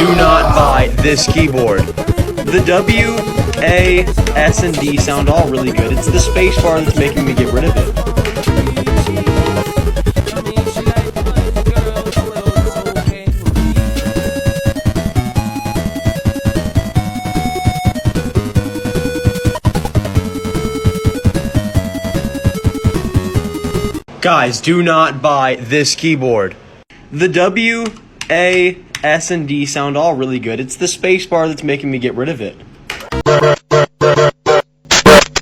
do not buy this keyboard. The W, A, S, and D sound all really good. It's the space bar that's making me get rid of it. Guys, do not buy this keyboard. The W, A, S, and D sound all really good. It's the space bar that's making me get rid of it.